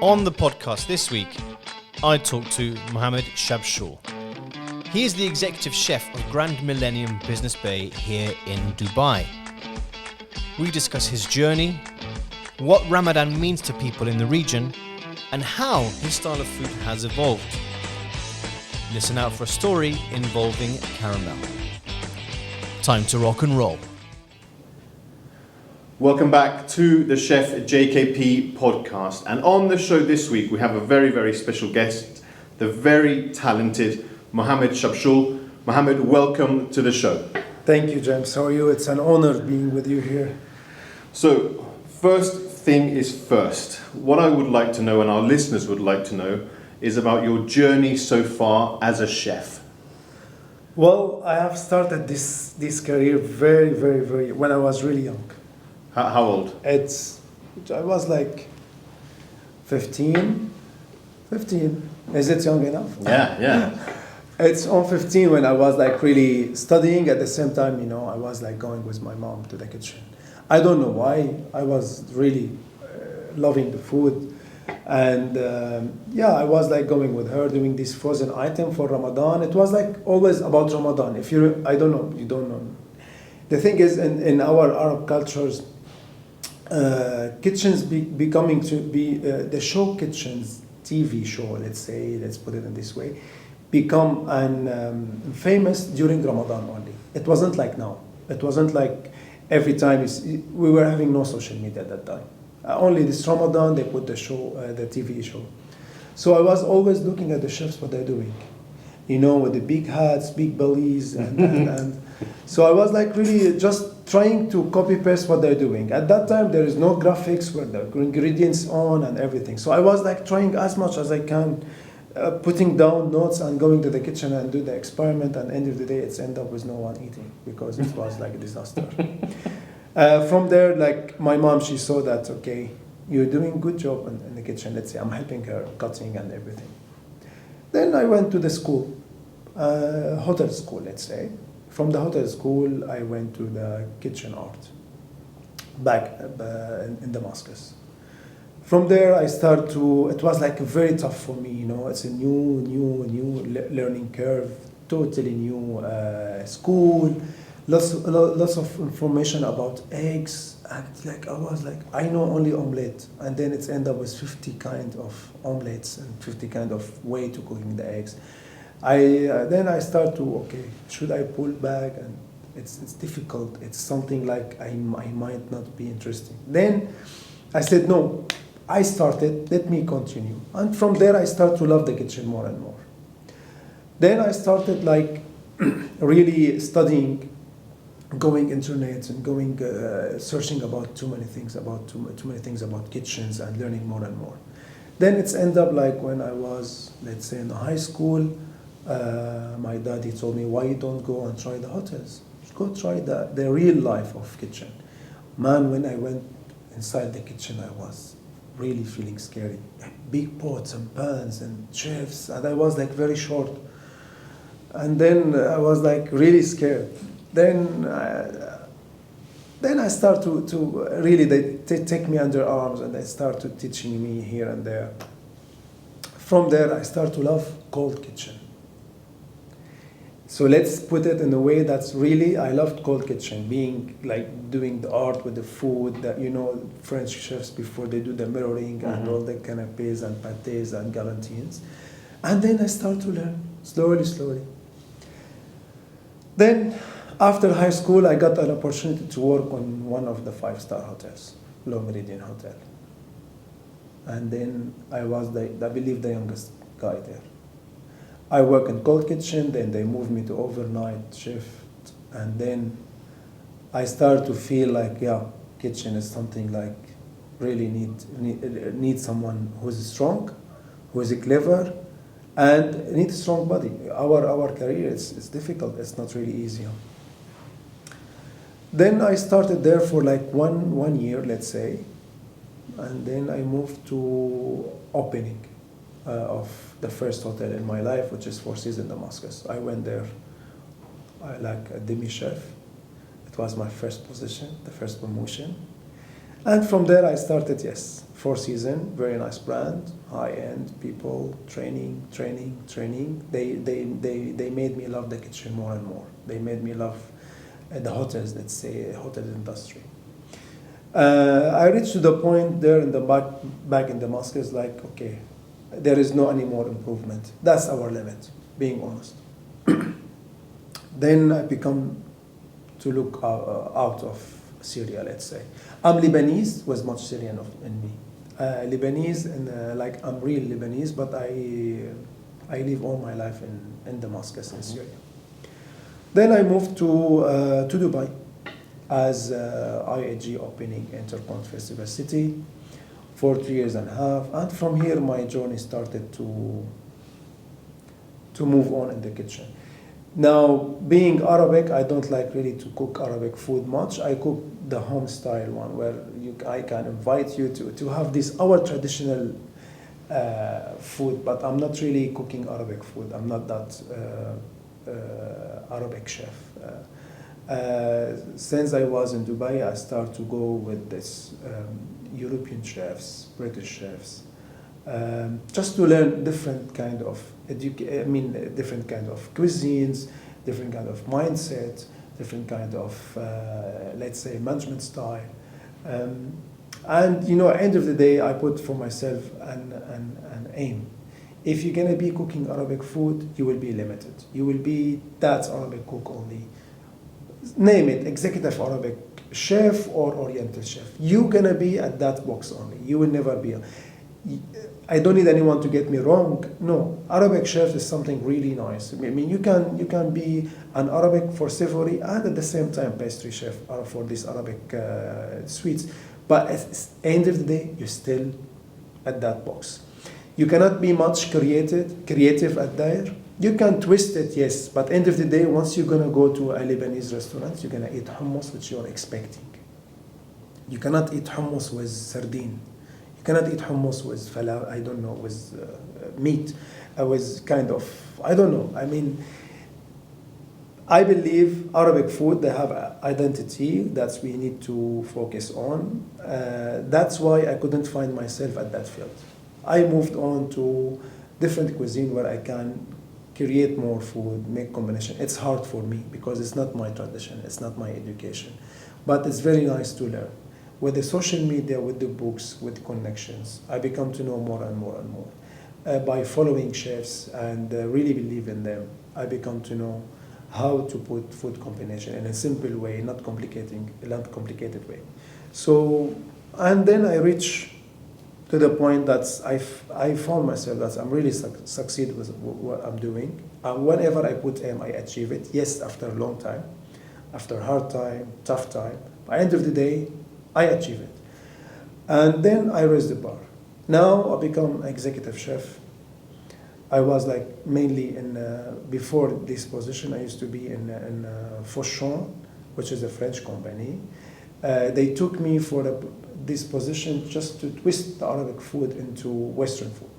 On the podcast this week, I talked to Mohamad Chabchoul. He is the executive chef of Grand Millennium Business Bay here in Dubai. We discuss his journey, what Ramadan means to people in the region, and how his style of food has evolved. Listen out for a story involving caramel. Time to rock and roll. Welcome back to the Chef JKP podcast. And on the show this week, we have a very, very special guest, the very talented Mohamad Chabchoul. Mohamad, welcome to the show. Thank you, James. How are you? It's an honor being with you here. So, first thing is first. What I would like to know, and our listeners would like to know, is about your journey so far as a chef. Well, I have started this career very when I was really young. How old? I was like 15. Is it young enough? Yeah. It's on 15 when I was like really studying. At the same time, I was like going with my mom to the kitchen. I don't know why. I was really loving the food. And I was like going with her doing this frozen item for Ramadan. It was like always about Ramadan. I don't know, you don't know. The thing is, in our Arab cultures, kitchens becoming to be the show kitchens, TV show, let's put it in this way, become famous during Ramadan only. It wasn't like now. It wasn't like every time. We were having no social media at that time. Only this Ramadan they put the show, the TV show. So I was always looking at the chefs, what they're doing, with the big hats, big bellies, and so I was like really just trying to copy paste what they're doing. At that time there is no graphics with the ingredients on and everything. So I was like trying as much as I can, putting down notes and going to the kitchen and do the experiment. And end of the day, it's end up with no one eating because it was like a disaster. From there, like my mom, she saw that, okay, you're doing a good job in the kitchen. Let's say I'm helping her cutting and everything. Then I went to the school, hotel school, let's say. From the hotel school, I went to the kitchen art back in Damascus. From there, I started it was like very tough for me, it's a new learning curve, totally new school. Lots of information about eggs, and I was like, I know only omelette, and then it's end up with 50 kind of omelettes and 50 kind of way to cooking the eggs. Then I start to, okay, should I pull back? And it's difficult. It's something like I might not be interesting. Then I said no. I started. Let me continue, and from there I start to love the kitchen more and more. Then I started like really studying. Going internet and going searching about too many things about kitchens and learning more and more. Then it's end up like when I was, let's say, in high school, my daddy told me, why you don't go and try the hotels? Go try the real life of kitchen. Man, when I went inside the kitchen, I was really feeling scary. Big pots and pans and chefs, and I was like very short. And then I was like really scared. Then I start to really, they take me under arms and they start to teaching me here and there. From there, I start to love cold kitchen. So let's put it in a way that's really, I loved cold kitchen, being like doing the art with the food that, French chefs before they do the mirroring and all the canapes and pâtés and galantines. And then I start to learn slowly. Then, after high school, I got an opportunity to work on one of the 5-star hotels, Low Meridian Hotel. And then I was, I believe, the youngest guy there. I work in cold kitchen, then they moved me to overnight shift. And then I start to feel like, kitchen is something like really need someone who's strong, who's clever, and need a strong body. Our career is difficult, it's not really easy. Then I started there for like one year, let's say, and then I moved to opening of the first hotel in my life, which is Four Seasons Damascus. I went there like a demi-chef. It was my first position, the first promotion. And from there I started, Four Seasons, very nice brand, high-end people, training. They made me love the kitchen more and more. They made me love the hotels, let's say, hotel industry. I reached to the point there in the back in Damascus, like, okay, there is no any more improvement. That's our limit, being honest. Then I become to look out of Syria, let's say. I'm Lebanese, was much Syrian in me. Lebanese, and like I'm real Lebanese, but I live all my life in Damascus, in Syria. Then I moved to Dubai as IAG opening Intercont Festival City for 3 years and a half, and from here my journey started to move on in the kitchen. Now, being Arabic, I don't like really to cook Arabic food much. I cook the home style one, where I can invite you to have this our traditional food, but I'm not really cooking Arabic food. I'm not that Arabic chef. Since I was in Dubai, I started to go with this European chefs, British chefs, just to learn different kind of different kind of cuisines, different kind of mindset, different kind of let's say management style. And you know, at the end of the day, I put for myself an aim. If you're gonna be cooking Arabic food, you will be limited. You will be that Arabic cook only. Name it, executive Arabic chef or Oriental chef. You're gonna be at that box only. You will never be. I don't need anyone to get me wrong. No, Arabic chef is something really nice. I mean, you can be an Arabic for savory and at the same time pastry chef for these Arabic sweets. But at the end of the day, you're still at that box. You cannot be much creative at there. You can twist it, yes, but at the end of the day, once you're gonna go to a Lebanese restaurant, you're gonna eat hummus, which you're expecting. You cannot eat hummus with sardine. You cannot eat hummus with falafel, I don't know, with meat. With kind of, I don't know. I mean, I believe Arabic food, they have an identity that we need to focus on. That's why I couldn't find myself at that field. I moved on to different cuisine where I can create more food, make combination. It's hard for me because it's not my tradition, it's not my education. But it's very nice to learn. With the social media, with the books, with connections, I become to know more and more and more. By following chefs and really believe in them, I become to know how to put food combination in a simple way, not complicated way. So, and then I reach to the point that I found myself that I'm really succeed with what I'm doing. And whenever I put aim, I achieve it. Yes, after a long time, after hard time, tough time. By the end of the day, I achieve it. And then I raise the bar. Now I become executive chef. I was like mainly in, before this position, I used to be in Fauchon, which is a French company. They took me for this position just to twist the Arabic food into Western food,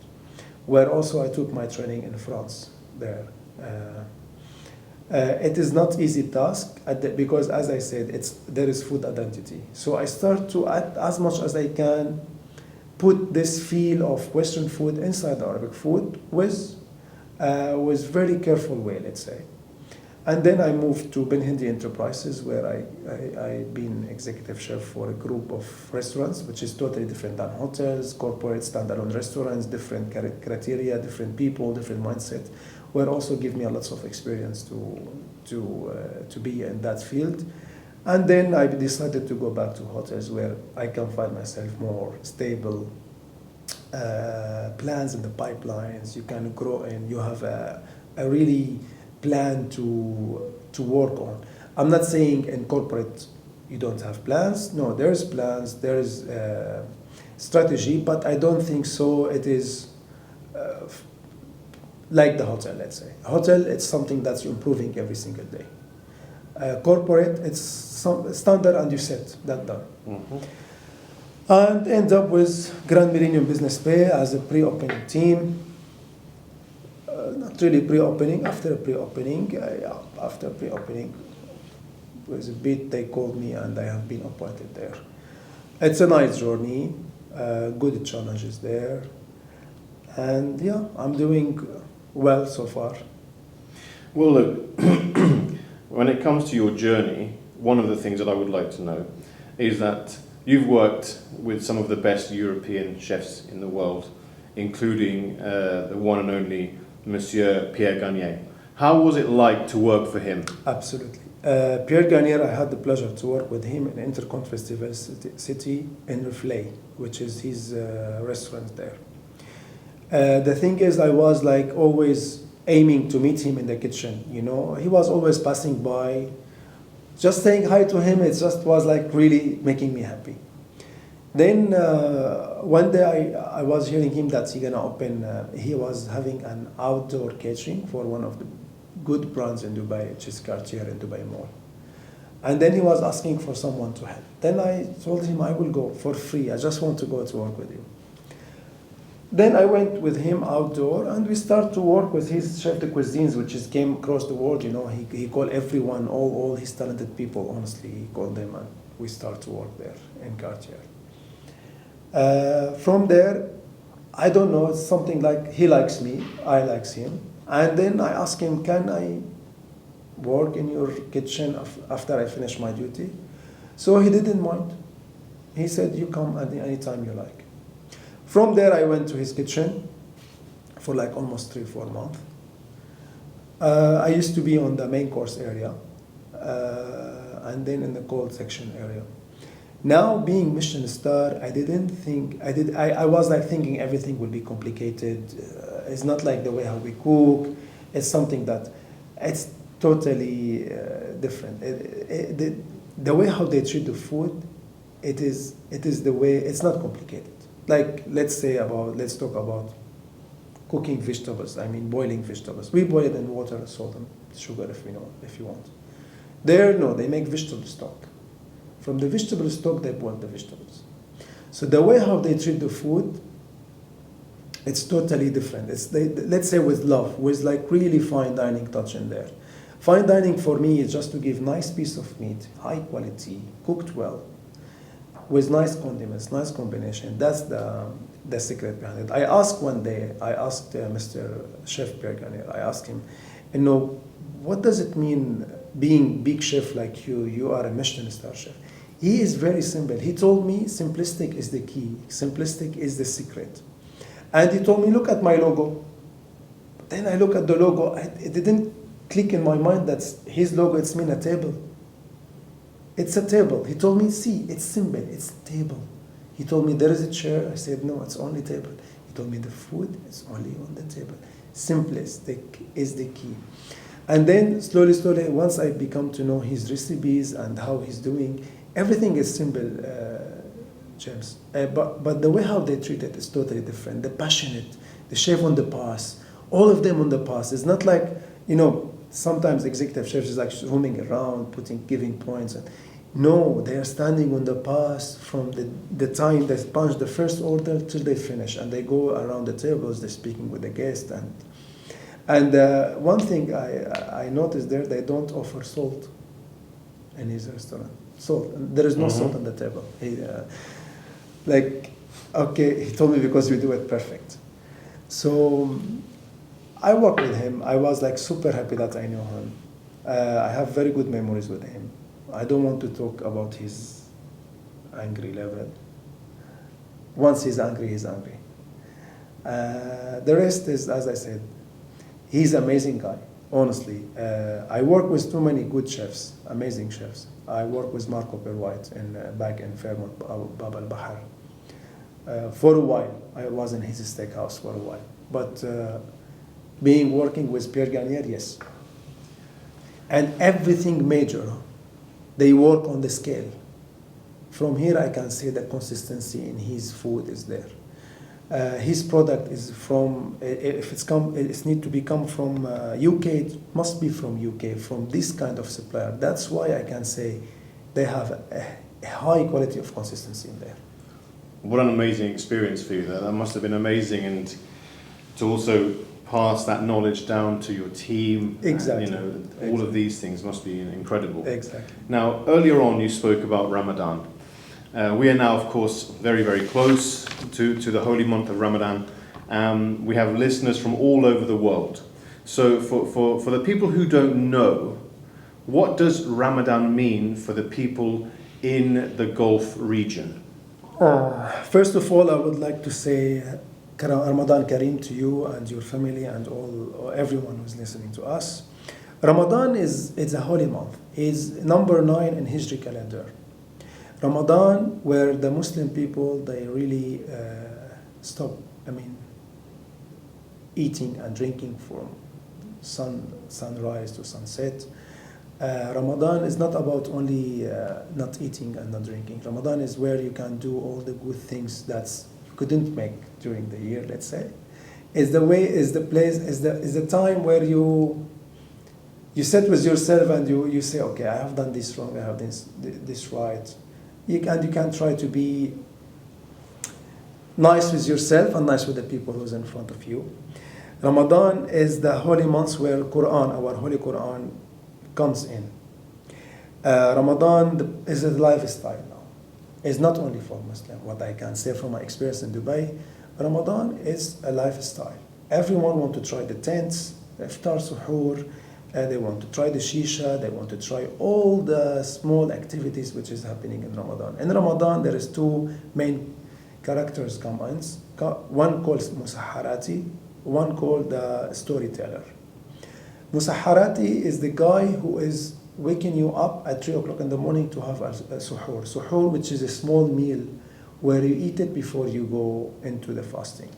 where also I took my training in France there. It is not easy task because, as I said, there is food identity. So I start to add as much as I can, put this feel of Western food inside the Arabic food with very careful way, let's say. And then I moved to Ben Hindi Enterprises, where I've been executive chef for a group of restaurants, which is totally different than hotels, corporate standalone restaurants, different criteria, different people, different mindset, where also give me a lot of experience to be in that field. And then I decided to go back to hotels, where I can find myself more stable, plans in the pipelines, you can grow and you have a really plan to work on. I'm not saying in corporate you don't have plans. No, there's plans, there's strategy, but I don't think so it is like the hotel, let's say. Hotel, it's something that's improving every single day. Corporate, it's some standard and you set that done. Mm-hmm. And end up with Grand Millennium Business Bay as a pre-opening team. Not really pre-opening, after pre-opening. After pre-opening was a bit, they called me and I have been appointed there. It's a nice journey. good challenges there. And yeah, I'm doing well so far. Well, look, when it comes to your journey, one of the things that I would like to know is that you've worked with some of the best European chefs in the world, including the one and only Monsieur Pierre Gagnaire. How was it like to work for him? Absolutely. Pierre Gagnaire, I had the pleasure to work with him in Intercont Festival City in Reflay, which is his restaurant there. The thing is, I was like always aiming to meet him in the kitchen. You know, he was always passing by. Just saying hi to him, it just was like really making me happy. Then one day I was hearing him that he's gonna open, he was having an outdoor catering for one of the good brands in Dubai, which is Cartier in Dubai Mall. And then he was asking for someone to help. Then I told him I will go for free, I just want to go to work with you. Then I went with him outdoor and we started to work with his chef de cuisines, which is came across the world. You know, he called everyone, all his talented people, honestly, he called them and we started to work there in Cartier. From there, I don't know, it's something like he likes me, I likes him. And then I asked him, can I work in your kitchen after I finish my duty? So he didn't mind. He said, you come anytime you like. From there, I went to his kitchen for like almost 3-4 months. I used to be on the main course area and then in the cold section area. Now, being Michelin star, I was like thinking everything will be complicated. It's not like the way how we cook. It's something that it's totally different. The way how they treat the food, it is the way, it's not complicated. Like, let's talk about cooking vegetables. I mean, boiling vegetables. We boil it in water, salt, and sugar if you want. There, no, they make vegetable stock. From the vegetable stock, they boil the vegetables. So the way how they treat the food, it's totally different. Let's say with love, with like really fine dining touch in there. Fine dining for me is just to give nice piece of meat, high quality, cooked well, with nice condiments, nice combination. That's the secret behind it. I asked Mr. Chef Pierre Gagnaire, I asked him, what does it mean being big chef like you are a Michelin star chef? He is very simple. He told me simplistic is the key. Simplistic is the secret. And he told me, look at my logo. Then I look at the logo. It didn't click in my mind that his logo, it's mean a table. It's a table. He told me, see, it's simple. It's a table. He told me, there is a chair. I said, no, it's only table. He told me, the food is only on the table. Simplistic is the key. And then slowly, once I become to know his recipes and how he's doing, everything is simple, James. But the way how they treat it is totally different. The passionate, the chef on the pass, all of them on the pass. It's not like, sometimes executive chefs is like roaming around, giving points. No, they are standing on the pass from the time they punch the first order till they finish. And they go around the tables, they're speaking with the guest. And one thing I noticed there, they don't offer salt in his restaurant. Salt. There is no salt on the table. He told me because we do it perfect. So I worked with him. I was like super happy that I knew him. I have very good memories with him. I don't want to talk about his angry level. Once he's angry, he's angry. The rest is, as I said, he's an amazing guy, honestly. I work with too many good chefs, amazing chefs. I work with Marco Perwhite back in Fairmont, Bab al Bahar. For a while, I was in his steakhouse for a while. But working with Pierre Gagnaire, yes. And everything major, they work on the scale. From here, I can say the consistency in his food is there. His product is from, if it needs to come from UK, it must be from UK, from this kind of supplier. That's why I can say they have a high quality of consistency in there. What an amazing experience for you. That must have been amazing, and to also pass that knowledge down to your team. Exactly. All of these things must be incredible. Exactly. Now, earlier on you spoke about Ramadan. We are now, of course, very, very close to the holy month of Ramadan. We have listeners from all over the world. So for the people who don't know, what does Ramadan mean for the people in the Gulf region? First of all, I would like to say Ramadan Kareem to you and your family and everyone who's listening to us. Ramadan it's a holy month. It's number 9 in Hijri calendar. Ramadan, where the Muslim people, they really stop, eating and drinking from sunrise to sunset. Ramadan is not about only not eating and not drinking. Ramadan is where you can do all the good things that you couldn't make during the year, let's say. It's the way, is the place, is the time where you sit with yourself and you say, okay, I have done this wrong, I have this right. You can try to be nice with yourself and nice with the people who's in front of you. Ramadan is the holy month where Quran, our holy Quran, comes in. Ramadan is a lifestyle now. It's not only for Muslims. What I can say from my experience in Dubai, Ramadan is a lifestyle. Everyone wants to try the tents, the iftar, suhoor, they want to try the shisha, they want to try all the small activities which is happening in Ramadan. In Ramadan, there is 2 main characters come in. One called Musaharati, one called the storyteller. Musaharati is the guy who is waking you up at 3 o'clock in the morning to have a suhoor. Suhoor, which is a small meal where you eat it before you go into the fasting.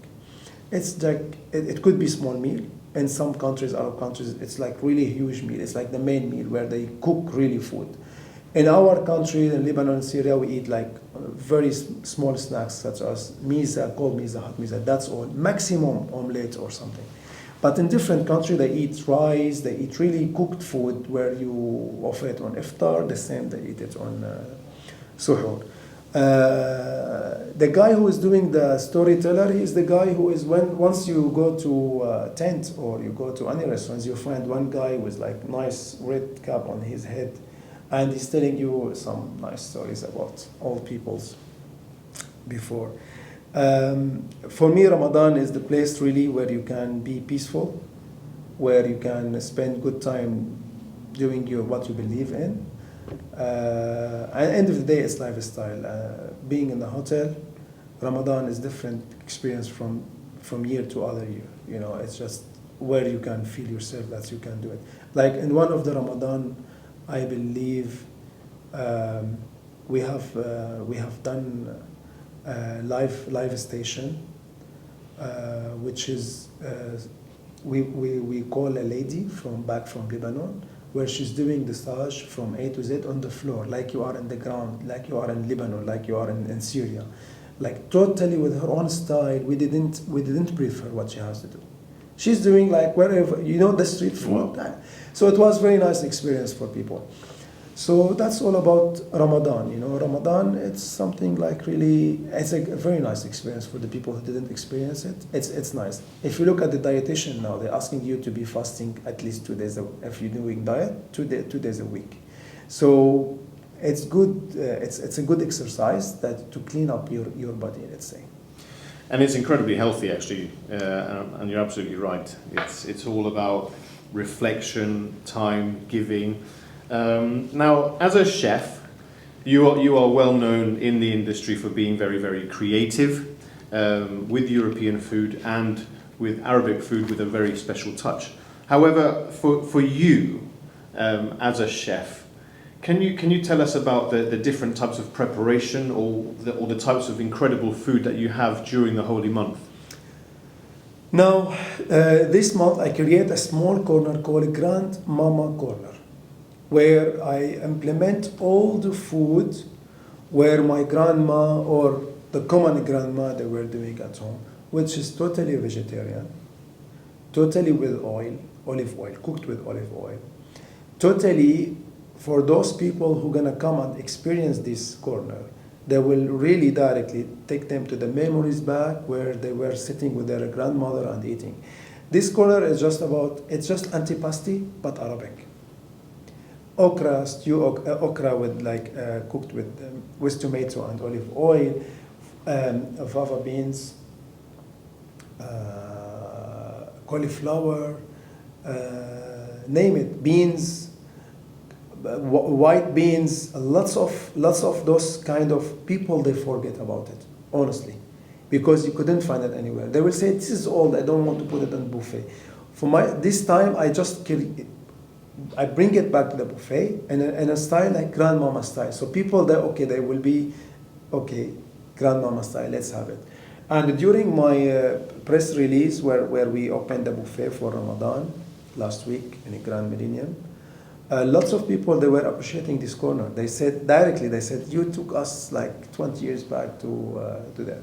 It's like, it could be small meal. In some countries, Arab countries, it's like really huge meal. It's like the main meal where they cook really food. In our country, in Lebanon and Syria, we eat like very small snacks such as mezze, cold mezze, hot mezze. That's all. Maximum omelette or something. But in different countries, they eat rice, they eat really cooked food where you offer it on iftar, the same they eat it on suhoor. The guy who is doing the storyteller, he is the guy who is once you go to a tent or you go to any restaurants, you find one guy with like nice red cap on his head, and he's telling you some nice stories about old peoples before. For me, Ramadan is the place really where you can be peaceful, where you can spend good time doing what you believe in. At the end of the day, it's lifestyle. Being in the hotel, Ramadan is different experience from year to other year. You know, it's just where you can feel yourself that you can do it. Like in one of the Ramadan, I believe we have done live station, which is we call a lady back from Lebanon, where she's doing the stage from A to Z on the floor, like you are in the ground, like you are in Lebanon, like you are in Syria, like totally with her own style. We didn't brief her what she has to do. She's doing like wherever, the street food. Wow. So it was very nice experience for people. So that's all about Ramadan. Ramadan, it's something like really, it's a very nice experience for the people who didn't experience it. It's nice. If you look at the dietitian now, they're asking you to be fasting at least 2 days, if you're doing diet, 2 days a week. So it's good, it's a good exercise to clean up your body, let's say. And it's incredibly healthy, actually, and you're absolutely right. It's all about reflection, time, giving. Now, as a chef, you are well known in the industry for being very, very creative with European food and with Arabic food with a very special touch. However, for you as a chef, can you tell us about the different types of preparation or the types of incredible food that you have during the holy month? Now, this month I create a small corner called Grandmama Corner, where I implement all the food where my grandma or the common grandma they were doing at home, which is totally vegetarian, totally with olive oil, cooked with olive oil, totally for those people who are gonna come and experience this corner. They will really directly take them to the memories back where they were sitting with their grandmother and eating. This corner is it's just Anti-pasti, but Arabic. okra, okra with cooked with tomato and olive oil, fava beans, cauliflower, name it, beans, white beans, lots of those kind of people, they forget about it, honestly, because you couldn't find it anywhere. They will say, this is old, I don't want to put it on buffet. This time, I bring it back to the buffet in a style like grandmama style. So people there, they will be, grandmama style, let's have it. And during my press release where we opened the buffet for Ramadan last week in a Grand Millennium, lots of people, they were appreciating this corner. They said, you took us like 20 years back to that.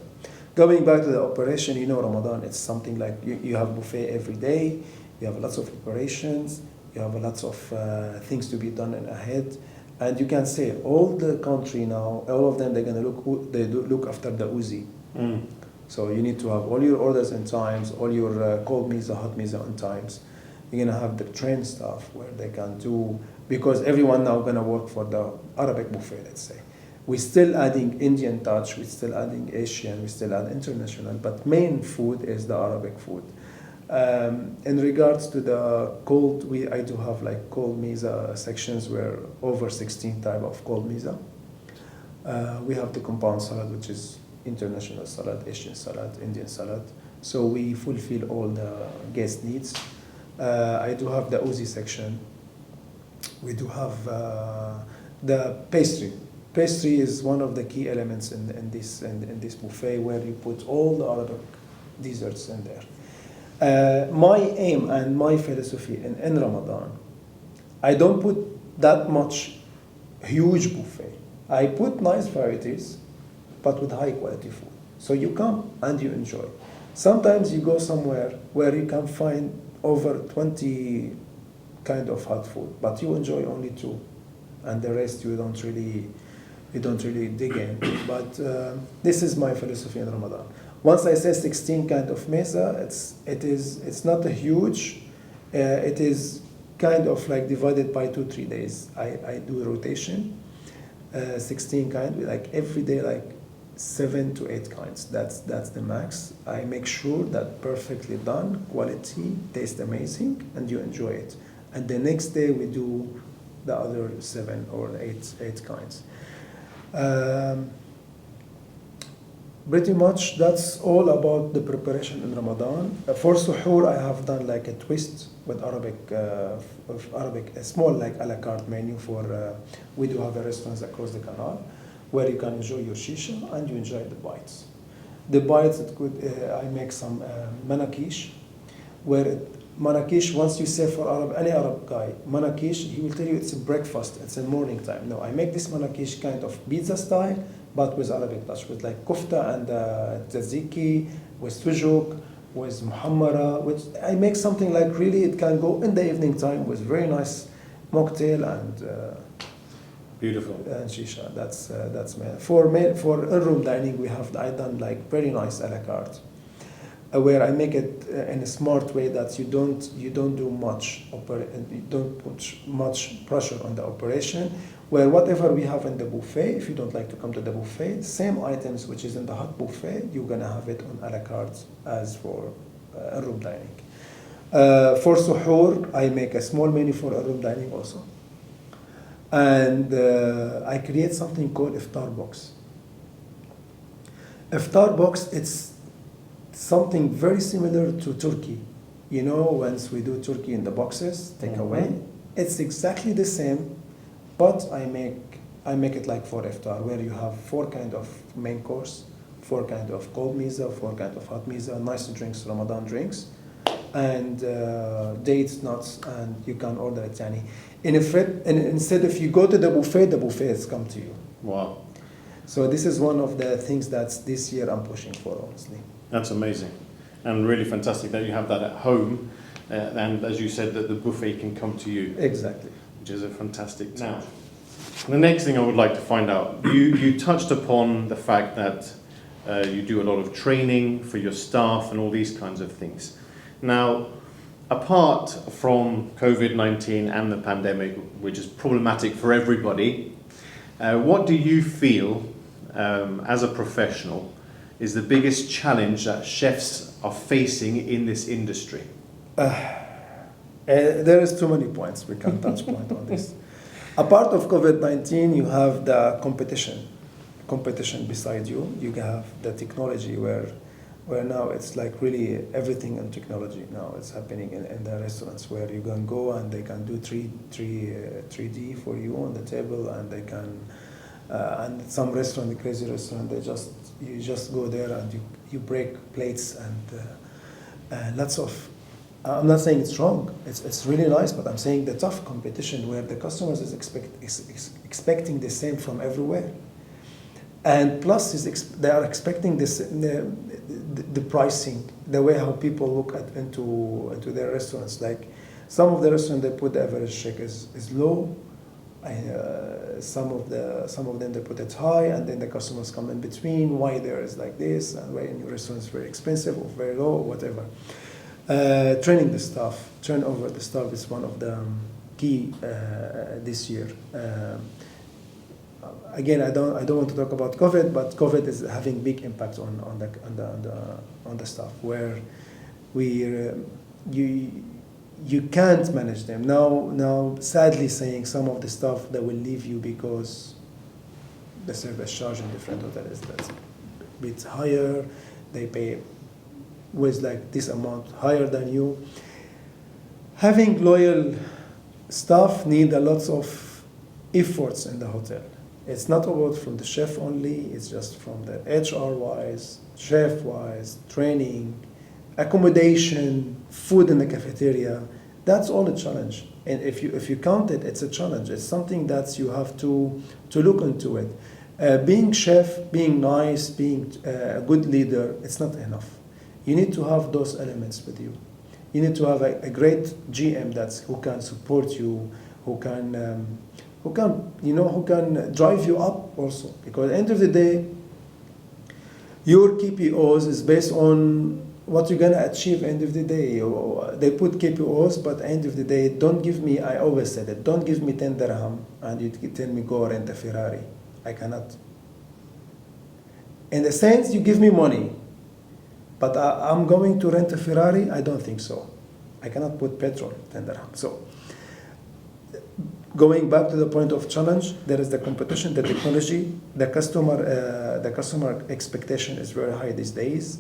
Going back to the operation, Ramadan, it's something like you have buffet every day, you have lots of operations, you have lots of things to be done ahead. And you can say all the country now, all of them, they're going to look after the Uzi. Mm. So you need to have all your orders in times, all your cold mezze, hot mezze on times. You're going to have the trained staff where they can do, because everyone now going to work for the Arabic buffet, let's say. We're still adding Indian touch, we're still adding Asian, we still add international, but main food is the Arabic food. In regards to the cold, I do have like cold mezze sections where over 16 type of cold mezze. We have the compound salad, which is international salad, Asian salad, Indian salad. So we fulfill all the guest needs. I do have the Uzi section. We do have the pastry. Pastry is one of the key elements in this buffet where you put all the Arabic desserts in there. My aim and my philosophy in Ramadan, I don't put that much huge buffet. I put nice varieties, but with high quality food. So you come and you enjoy. Sometimes you go somewhere where you can find over 20 kind of hot food, but you enjoy only 2, and the rest you don't really dig in. But this is my philosophy in Ramadan. Once I say 16 kind of mezze, it's not a huge. It is kind of like divided by 2-3 days. I do a rotation, 16 kind, like every day, like 7 to 8 kinds. That's the max. I make sure that perfectly done, quality, taste amazing, and you enjoy it. And the next day we do the other 7 or 8 kinds. Pretty much that's all about the preparation in Ramadan. For suhoor, I have done like a twist with Arabic, a small like a la carte menu for. We do have a restaurants across the canal where you can enjoy your shisha and you enjoy the bites. The bites, I make some manakish, where manakish, once you say for any Arab guy, manakish, he will tell you it's a breakfast, it's a morning time. No, I make this manakish kind of pizza style, but with Arabic touch, with like kofta and tzatziki, with sujuk, with muhammara, which I make something like really it can go in the evening time with very nice mocktail and beautiful and shisha. That's me. For in-room dining, I done like very nice a la carte, where I make it in a smart way that you don't do much you don't put much pressure on the operation. Where whatever we have in the buffet, if you don't like to come to the buffet, same items which is in the hot buffet, you're gonna have it on a la carte as for in-room dining. For suhoor, I make a small menu for in-room dining also. And I create something called iftar box. Iftar box, it's something very similar to Turkey. You know, once we do Turkey in the boxes, take away, it's exactly the same, but I make it like for iftar, where you have 4 kind of main course, 4 kind of cold mezze, 4 kind of hot mezze, nice drinks, Ramadan drinks, and dates, nuts, and you can order it. Yani. And instead, if you go to the buffet has come to you. Wow. So this is one of the things that this year I'm pushing for, honestly. That's amazing, and really fantastic that you have that at home, and as you said, that the buffet can come to you. Exactly. Which is a fantastic touch. Now, the next thing I would like to find out, you touched upon the fact that you do a lot of training for your staff and all these kinds of things. Now, apart from COVID-19 and the pandemic, which is problematic for everybody, what do you feel, as a professional, is the biggest challenge that chefs are facing in this industry? There is too many points. We can touch point on this. Apart of COVID-19, you have the competition beside you. You have the technology where now it's like really everything in technology now. It's happening in the restaurants where you can go and they can do 3D for you on the table, and they can and some restaurant, the crazy restaurant, you just go there and you break plates and lots of. I'm not saying it's wrong. It's really nice, but I'm saying the tough competition where the customers is expecting the same from everywhere, and plus they are expecting this the pricing, the way how people look into their restaurants. Like some of the restaurants, they put the average check is low. Some of them they put it high, and then the customers come in between. Why there is like this, and why in your restaurant is very expensive or very low or whatever. Training the staff, turn over the staff is one of the key this year. Again, I don't want to talk about COVID, but COVID is having big impact on the staff, where you can't manage them now. Sadly, saying some of the staff that will leave you because the service charge in different hotels that's a bit higher. They pay with like this amount higher than you. Having loyal staff need a lot of efforts in the hotel. It's not about from the chef only, it's just from the HR wise, chef wise, training, accommodation, food in the cafeteria. That's all a challenge. And if you count it, it's a challenge. It's something that you have to look into it. Being chef, being nice, being a good leader, it's not enough. You need to have those elements with you. You need to have a great GM who can support you, who can drive you up also. Because at the end of the day, your KPIs is based on what you're gonna achieve. End of the day, they put KPIs, but at the end of the day, don't give me. I always said it. Don't give me 10 dirham and you tell me go rent a Ferrari. I cannot. In the sense, you give me money. But I'm going to rent a Ferrari? I don't think so. I cannot put petrol, 10 dirham. So, going back to the point of challenge, there is the competition, the technology, the customer expectation is very high these days.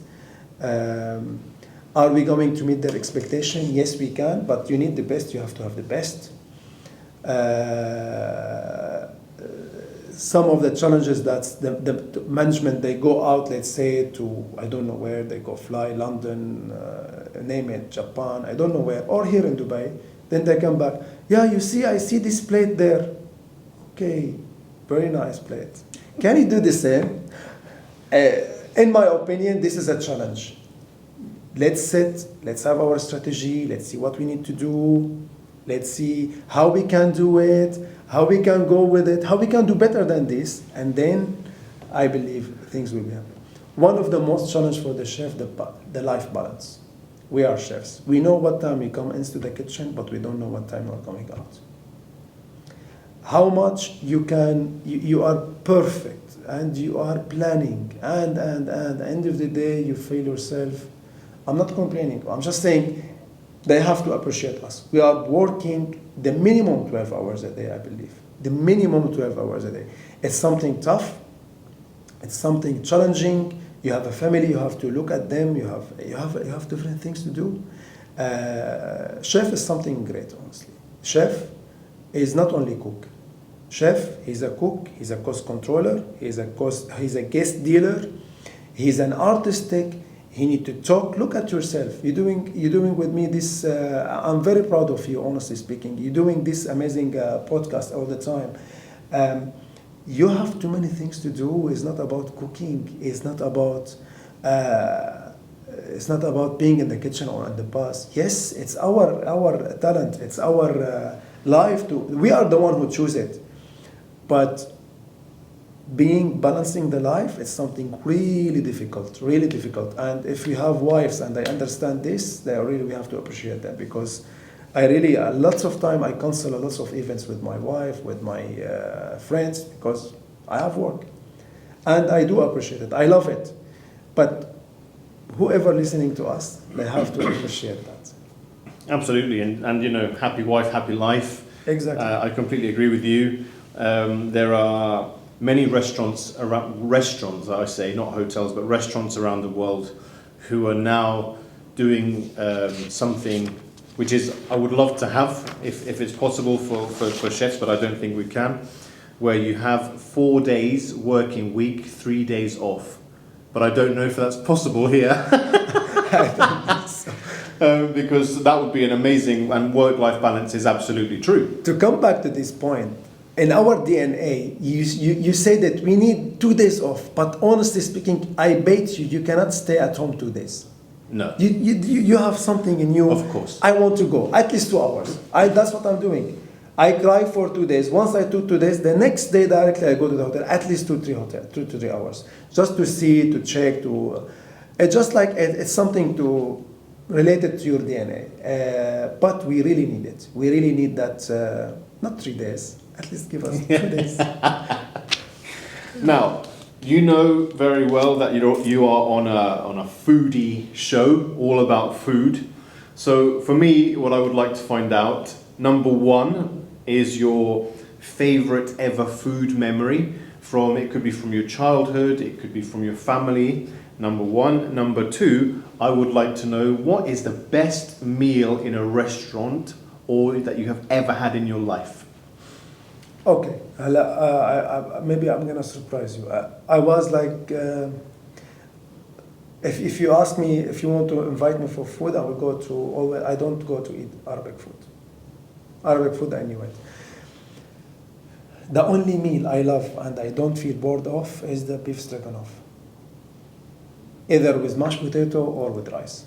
Are we going to meet their expectation? Yes, we can, but you need the best, you have to have the best. Some of the challenges that the management, they go out, let's say, to, I don't know where, they go fly, London, name it, Japan, I don't know where, or here in Dubai, then they come back. Yeah, you see, I see this plate there. Okay, very nice plate. Can you do the same? In my opinion, this is a challenge. Let's sit, let's have our strategy, let's see what we need to do, let's see how we can do it, how we can go with it, how we can do better than this, and then I believe things will be happening. One of the most challenge for the chef, the life balance. We are chefs. We know what time we come into the kitchen, but we don't know what time we're coming out. How much you are perfect, and you are planning, and at the end of the day, you feel yourself. I'm not complaining. I'm just saying they have to appreciate us. We are working the minimum 12 hours a day, I believe. The minimum 12 hours a day. It's something tough. It's something challenging. You have a family, you have to look at them, you have different things to do. Chef is something great, honestly. Chef is not only cook. Chef, he's a cook, he's a cost controller, he's a guest dealer, he's an artistic, he need to talk. Look at yourself. You're doing with me this. I'm very proud of you, honestly speaking. You're doing this amazing podcast all the time. You have too many things to do. It's not about cooking. It's not about being in the kitchen or in the past. Yes, it's our talent. It's our life. We are the one who choose it. But balancing the life is something really difficult, and if you have wives and they understand this, they really, we have to appreciate that, because I really lots of time I cancel lots of events with my wife, with my friends, because I have work, and I do appreciate it, I love it, but whoever listening to us, they have to appreciate that. Absolutely, and you know, happy wife, happy life. Exactly. I completely agree with you. There are many restaurants, I say, not hotels, but restaurants around the world who are now doing something which is, I would love to have, if it's possible for chefs, but I don't think we can, where you have 4 days working week, 3 days off. But I don't know if that's possible here. I don't think so. Because that would be an amazing, and work-life balance is absolutely true. To come back to this point, in our DNA, you say that we need 2 days off, but honestly speaking, I bet you cannot stay at home 2 days. No. You have something in you. Of course. I want to go at least 2 hours. That's what I'm doing. I cry for 2 days. Once I do 2 days, the next day directly I go to the hotel, at least 2 to 3 hours, just to see, to check, it's just like it's something to related to your DNA. But we really need it. We really need that. Not 3 days. At least give us 2 days. Now, you know very well that you are on a foodie show, all about food. So for me, what I would like to find out, number one, is your favorite ever food memory from, it could be from your childhood, it could be from your family, number one. Number two, I would like to know, what is the best meal in a restaurant or that you have ever had in your life? Okay, maybe I'm gonna surprise you. I was like, if you ask me, if you want to invite me for food, I will go to, always, I don't go to eat Arabic food. Arabic food anyway. The only meal I love and I don't feel bored of is the beef stroganoff. Either with mashed potato or with rice.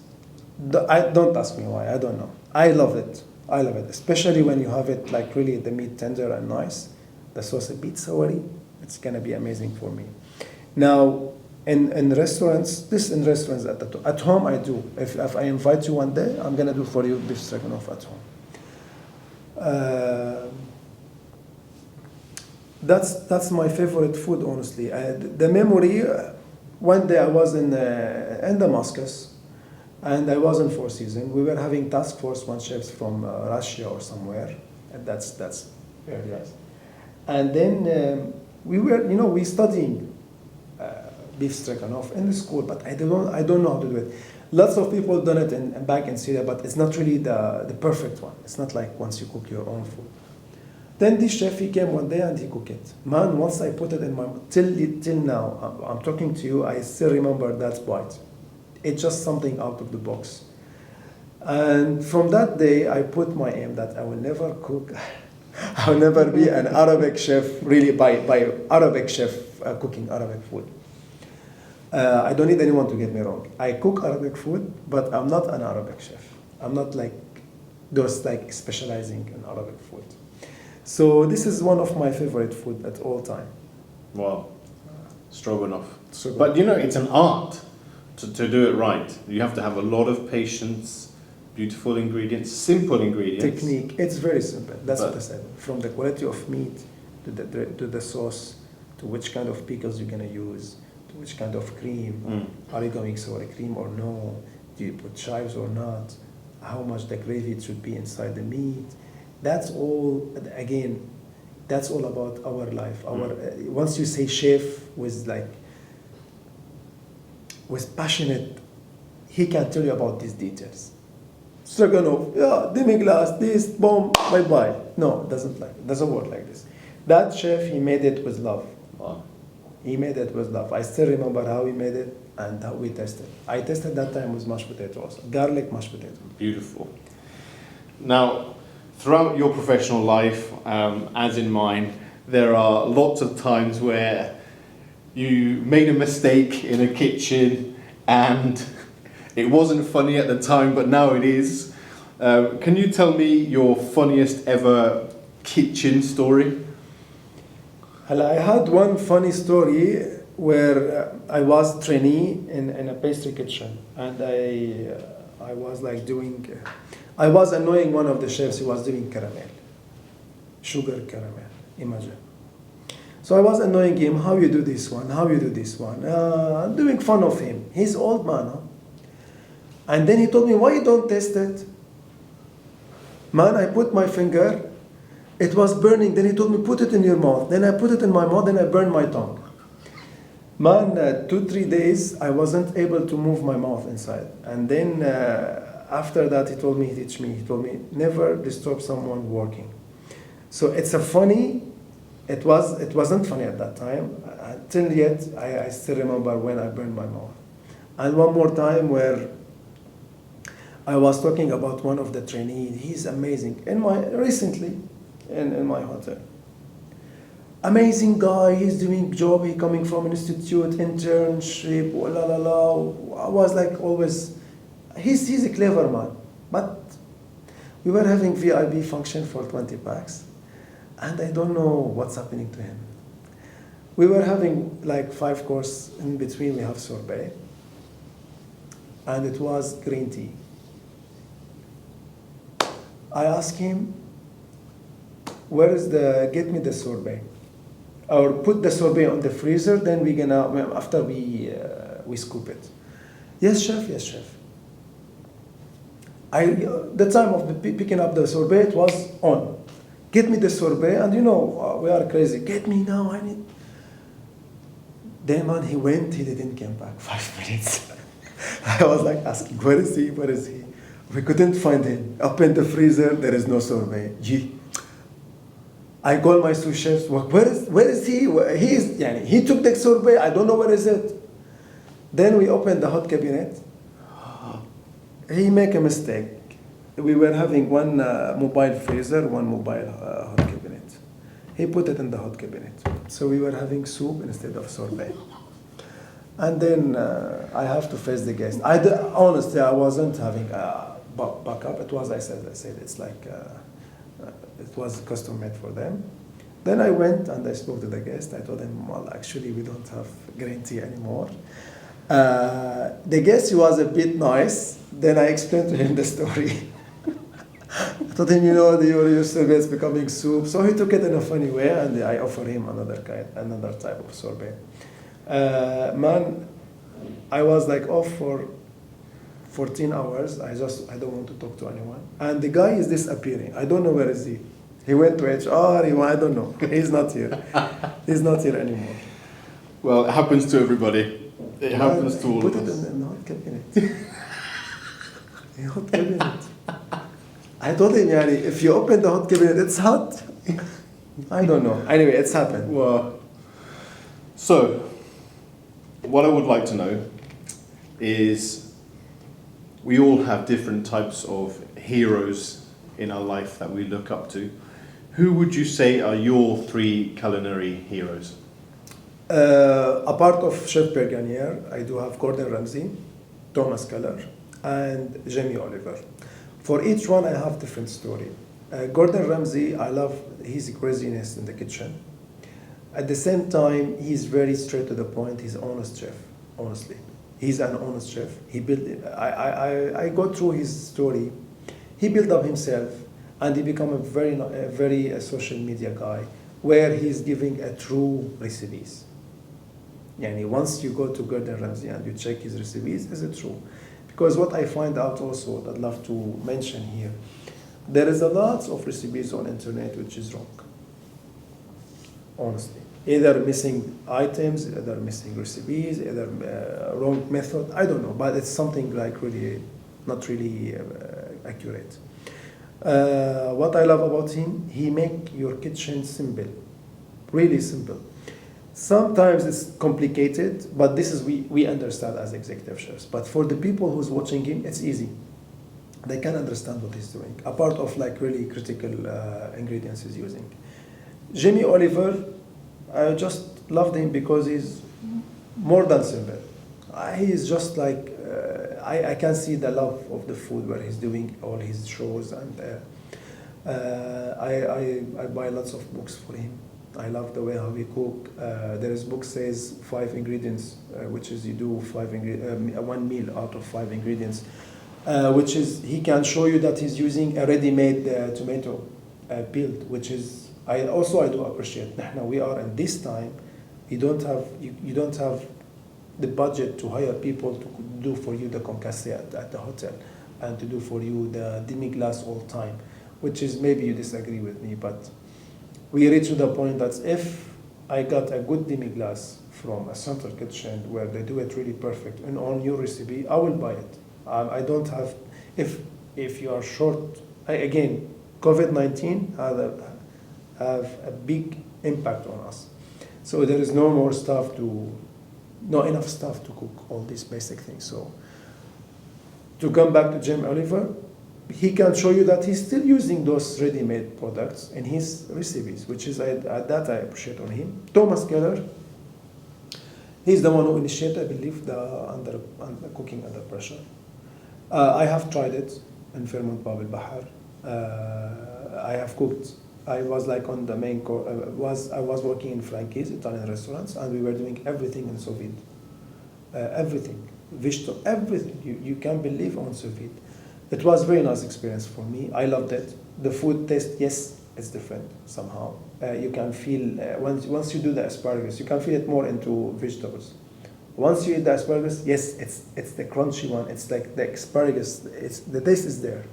Don't ask me why, I don't know. I love it, especially when you have it like really the meat tender and nice, the sauce a bit soury, it's gonna be amazing for me. Now, in restaurants, at home I do. If I invite you one day, I'm gonna do for you beef stroganoff at home. That's my favorite food, honestly. The memory, one day I was in Damascus, and I was in Four Seasons. We were having task force, one chefs from Russia or somewhere, and that's very nice. And then we studying beef stroganoff in the school, but I don't know how to do it. Lots of people done it back in Syria, but it's not really the perfect one. It's not like once you cook your own food. Then this chef, he came one day and he cooked it. Man, once I put it in my, till now, I'm talking to you, I still remember that bite. It's just something out of the box. And from that day, I put my aim that I will never cook, I will never be an Arabic chef, really by Arabic chef cooking Arabic food. I don't need anyone to get me wrong. I cook Arabic food, but I'm not an Arabic chef. I'm not like those like specializing in Arabic food. So this is one of my favorite food at all time. Wow, stroganoff. But you know, it's an art to do it right. You have to have a lot of patience, beautiful ingredients, simple ingredients. Technique, it's very simple. That's what I said. From the quality of meat, to the sauce, to which kind of pickles you're gonna use, to which kind of cream. Are you going sour cream or no? Do you put chives or not? How much the gravy should be inside the meat? That's all, again, that's all about our life. Once you say chef with passionate, he can tell you about these details. Stroganoff, yeah, demi-glace, this, boom, bye-bye. No, it doesn't work like this. That chef, he made it with love. Wow. He made it with love. I still remember how he made it and how we tested. I tested that time with mashed potato also, garlic mashed potato. Beautiful. Now, throughout your professional life, as in mine, there are lots of times where you made a mistake in a kitchen and it wasn't funny at the time, but now it is. Can you tell me your funniest ever kitchen story? And I had one funny story where I was trainee in a pastry kitchen, and I was like doing, I was annoying one of the chefs who was doing caramel, sugar caramel, imagine. So I was annoying him, how you do this one, how you do this one. I'm doing fun of him. He's old man, huh? And then he told me, why you don't taste it? Man, I put my finger, it was burning. Then he told me, put it in your mouth. Then I put it in my mouth, then I burned my tongue. Man, 2-3 days, I wasn't able to move my mouth inside. And then after that, he told me, he told me, never disturb someone working. So it's a funny, it wasn't funny at that time. Till yet, I still remember when I burned my mouth. And one more time where I was talking about one of the trainees. He's amazing. Recently, in my hotel. Amazing guy. He's doing job. He coming from an institute, internship. La la la. I was like always. He's a clever man. But we were having VIP function for 20 packs, and I don't know what's happening to him. We were having like 5 course. In between we have sorbet, and it was green tea. I asked him, get me the sorbet, or put the sorbet on the freezer, then we're gonna, after we scoop it. Yes, chef, yes, chef. The time of picking up the sorbet it was on. Get me the sorbet, and we are crazy. Get me now, I need. Then man, he went, he didn't come back, 5 minutes. I was like asking, where is he, where is he? We couldn't find him. Open the freezer, there is no sorbet. Gee. I call my sous chefs, where is he? He took the sorbet, I don't know where is it. Then we opened the hot cabinet. He make a mistake. We were having one mobile freezer, one mobile hot cabinet. He put it in the hot cabinet. So we were having soup instead of sorbet. And then I have to face the guest. Honestly, I wasn't having a backup. It was, I said it's like, it was custom made for them. Then I went and I spoke to the guest. I told him, well, actually, we don't have green tea anymore. The guest, he was a bit nice. Then I explained to him the story. I told him, your sorbet is becoming soup. So he took it in a funny way, and I offered him another type of sorbet. Man, I was like off for 14 hours. I don't want to talk to anyone. And the guy is disappearing. I don't know where is he. He went to HR, I don't know. He's not here. He's not here anymore. Well, it happens to everybody. It happens to all of us. Put it in the hot cabinet. The hot cabinet. I told him, if you open the hot cabinet, it's hot. I don't know. Anyway, it's happened. Well, so, what I would like to know is, we all have different types of heroes in our life that we look up to. Who would you say are your 3 culinary heroes? Apart of Chef Pierre Gagnaire, I do have Gordon Ramsay, Thomas Keller, and Jamie Oliver. For each one, I have different story. Gordon Ramsay, I love his craziness in the kitchen. At the same time, he's very straight to the point. He's an honest chef, honestly. He's an honest chef. He built. I go through his story. He built up himself, and he became a very social media guy, where he's giving a true recipes. Once you go to Gordon Ramsay and you check his recipes, is it true? Because what I find out also, that I'd love to mention here, there is a lot of recipes on internet which is wrong. Honestly, either missing items, either missing recipes, either wrong method. I don't know, but it's something like really not really accurate. What I love about him, he make your kitchen simple, really simple. Sometimes it's complicated, but this is we understand as executive chefs. But for the people who's watching him, it's easy. They can understand what he's doing, apart of like really critical ingredients he's using. Jamie Oliver, I just loved him because he's more than simple. He is just like, I can see the love of the food where he's doing all his shows, and I buy lots of books for him. I love the way how we cook. There is book says 5 ingredients, which is you do 1 meal out of 5 ingredients, which is he can show you that he's using a ready-made tomato peeled, which is I do appreciate. Now we are in this time, you don't have the budget to hire people to do for you the concasse at the hotel and to do for you the demi-glace all time, which is maybe you disagree with me, but we reach to the point that if I got a good demi-glace from a central kitchen where they do it really perfect and on your recipe, I will buy it. I don't have, if you are short, again, COVID-19 have a big impact on us. So there is not enough stuff to cook all these basic things. So to come back to Jim Oliver, he can show you that he's still using those ready-made products in his recipes, which is that I appreciate on him. Thomas Keller, he's the one who initiated, I believe, the cooking under pressure. I have tried it in Fairmont Bab al-Bahar. I have cooked. I was like on the main course. I was working in Frankie's, Italian restaurants, and we were doing everything in sous vide. Everything, vegetable, everything. You can't believe on sous vide. It was a very nice experience for me. I loved it. The food taste, yes, it's different somehow. You can feel once you do the asparagus, you can feel it more into vegetables. Once you eat the asparagus, yes, it's the crunchy one. It's like the asparagus. The taste is there.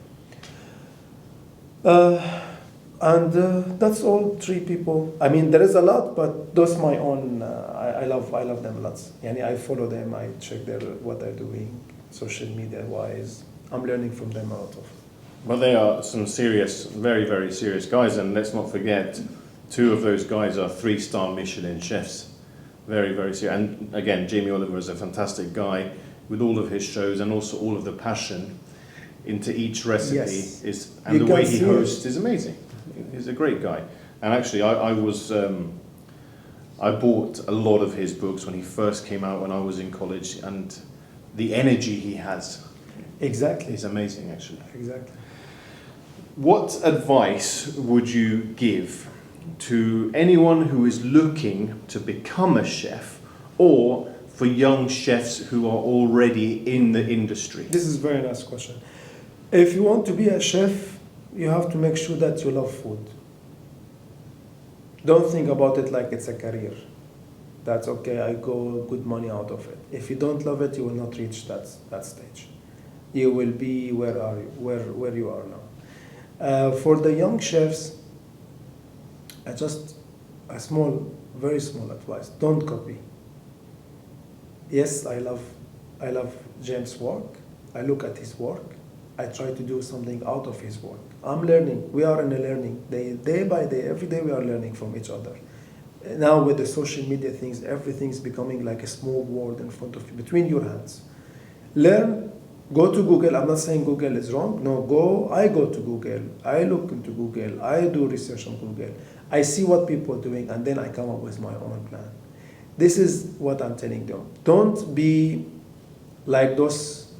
And that's all 3 people. I mean, there is a lot, but those my own. I love them a lot. Yani I follow them. I check what they're doing, social media wise. I'm learning from them a lot of. Well, they are some serious, very, very serious guys, and let's not forget, 2 of those guys are 3-star Michelin chefs. Very, very serious. And again, Jamie Oliver is a fantastic guy with all of his shows and also all of the passion into each recipe. Yes. The way he hosts is amazing. He's a great guy. And actually, I bought a lot of his books when he first came out when I was in college, and the energy he has. Exactly. Is amazing, actually. Exactly. What advice would you give to anyone who is looking to become a chef, or for young chefs who are already in the industry? This is a very nice question. If you want to be a chef, you have to make sure that you love food. Don't think about it like it's a career. That's okay, I go good money out of it. If you don't love it, you will not reach that stage. You will be where you are now. For the young chefs, just a very small advice: don't copy. Yes, I love James' work. I look at his work. I try to do something out of his work. I'm learning. We are in a learning day by day. Every day we are learning from each other. Now with the social media things, everything's becoming like a small world in front of you, between your hands. Learn. Go to Google. I'm not saying Google is wrong. No, I go to Google. I look into Google. I do research on Google. I see what people are doing, and then I come up with my own plan. This is what I'm telling them. Don't be like those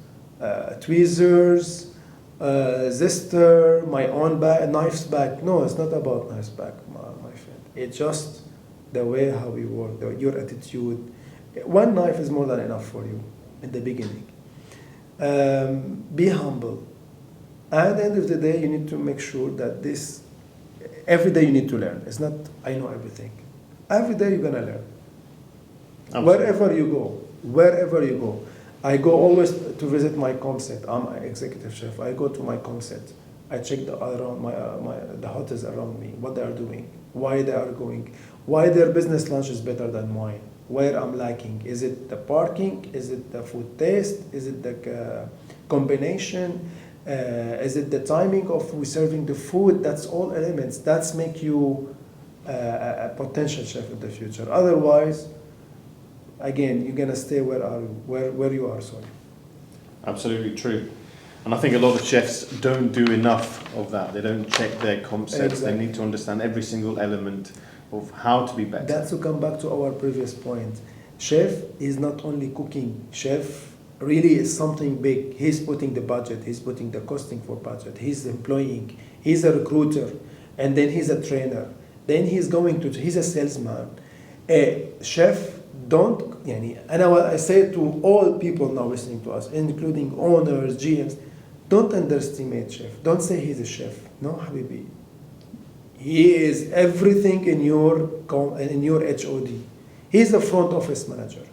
tweezers, zester, my own knife's back. No, it's not about knife's back, my friend. It's just the way how we work, your attitude. 1 knife is more than enough for you in the beginning. Be humble. At the end of the day, you need to make sure that every day you need to learn. It's not, I know everything. Every day you're going to learn. Absolutely. Wherever you go. I go always to visit my concept. I'm an executive chef. I go to my concept. I check the hotels around me, what they are doing, why they are going, why their business lunch is better than mine, where I'm lacking. Is it the parking? Is it the food taste? Is it the combination? Is it the timing of we serving the food? That's all elements. That's make you a potential chef in the future. Otherwise, again, you're gonna stay where you are. Sorry. Absolutely true. And I think a lot of chefs don't do enough of that. They don't check their concepts. Exactly. They need to understand every single element of how to be better. That's to come back to our previous point. Chef is not only cooking. Chef really is something big. He's putting the budget. He's putting the costing for budget. He's employing. He's a recruiter. And then he's a trainer. then he's a salesman. A chef, don't, and I say to all people now listening to us, including owners, GMs, don't underestimate chef. Don't say he's a chef. No, Habibi. He is everything in your HOD. He's a front office manager.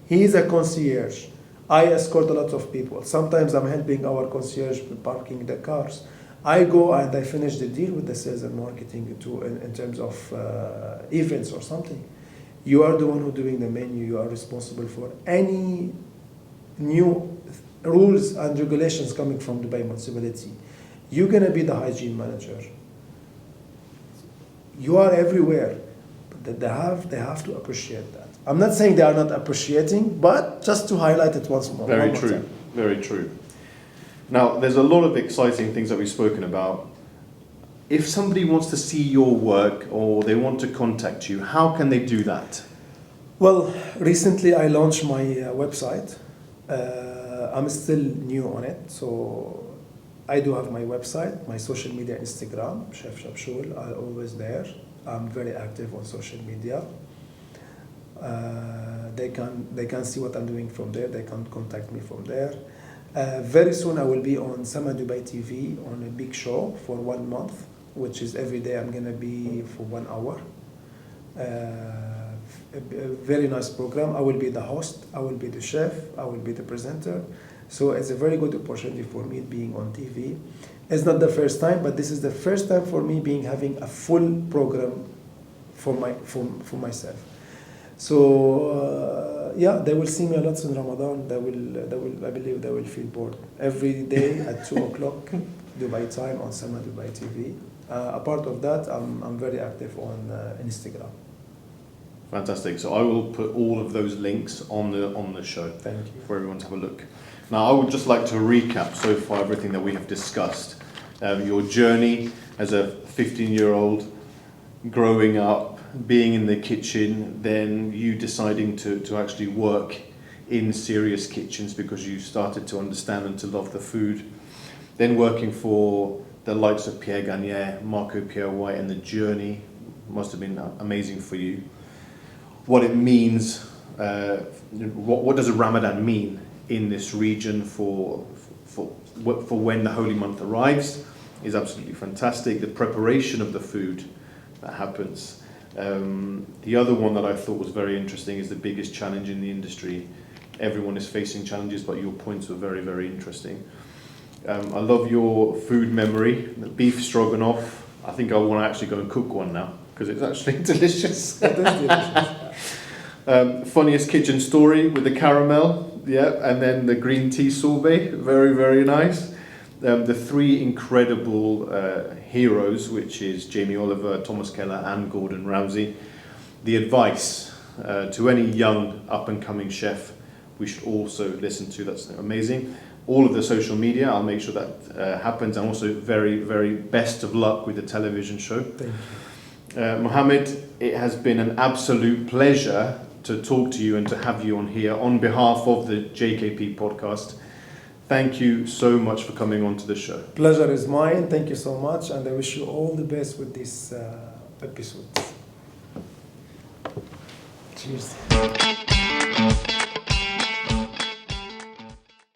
He's a concierge. I escort a lot of people. Sometimes I'm helping our concierge with parking the cars. I go and I finish the deal with the sales and marketing in terms of events or something. You are the one who's doing the menu. You are responsible for any new rules and regulations coming from Dubai municipality. You're going to be the hygiene manager. You are everywhere. But they have to appreciate that. I'm not saying they are not appreciating, but just to highlight it once more. Very true. Very true. Now, there's a lot of exciting things that we've spoken about. If somebody wants to see your work or they want to contact you, how can they do that? Well, recently I launched my website. I'm still new on it, so I do have my website, my social media, Instagram, Chef Chabchoul, I'm always there. I'm very active on social media. They can see what I'm doing from there. They can contact me from there. Very soon I will be on Sama Dubai TV on a big show for 1 month, which is every day I'm going to be for 1 hour. A very nice program. I will be the host, I will be the chef, I will be the presenter. So it's a very good opportunity for me being on TV. It's not the first time, but this is the first time for me having a full program for myself. So they will see me a lot in Ramadan. I believe they will feel bored every day at 2:00 Dubai time on Sama Dubai TV. Apart of that, I'm very active on Instagram. Fantastic. So I will put all of those links on the show. Thank you. For everyone to have a look. Now, I would just like to recap so far everything that we have discussed. Your journey as a 15-year-old, growing up, being in the kitchen, then you deciding to actually work in serious kitchens because you started to understand and to love the food. Then working for the likes of Pierre Gagnaire, Marco Pierre White, and the journey must have been amazing for you. What it means, what does a Ramadan mean in this region for when the holy month arrives is absolutely fantastic. The preparation of the food that happens. The other one that I thought was very interesting is the biggest challenge in the industry. Everyone is facing challenges, but your points were very, very interesting. I love your food memory, the beef stroganoff. I think I want to actually go and cook one now because it's actually delicious. It is delicious. Funniest kitchen story with the caramel, and then the green tea sorbet, very, very nice. The 3 incredible heroes, which is Jamie Oliver, Thomas Keller, and Gordon Ramsay. The advice to any young up-and-coming chef, we should also listen to. That's amazing. All of the social media, I'll make sure that happens, and also very, very best of luck with the television show. Thank you. Mohamad, it has been an absolute pleasure to talk to you and to have you on here on behalf of the JKP podcast. Thank you so much for coming on to the show. Pleasure is mine. Thank you so much, and I wish you all the best with this episode. Cheers.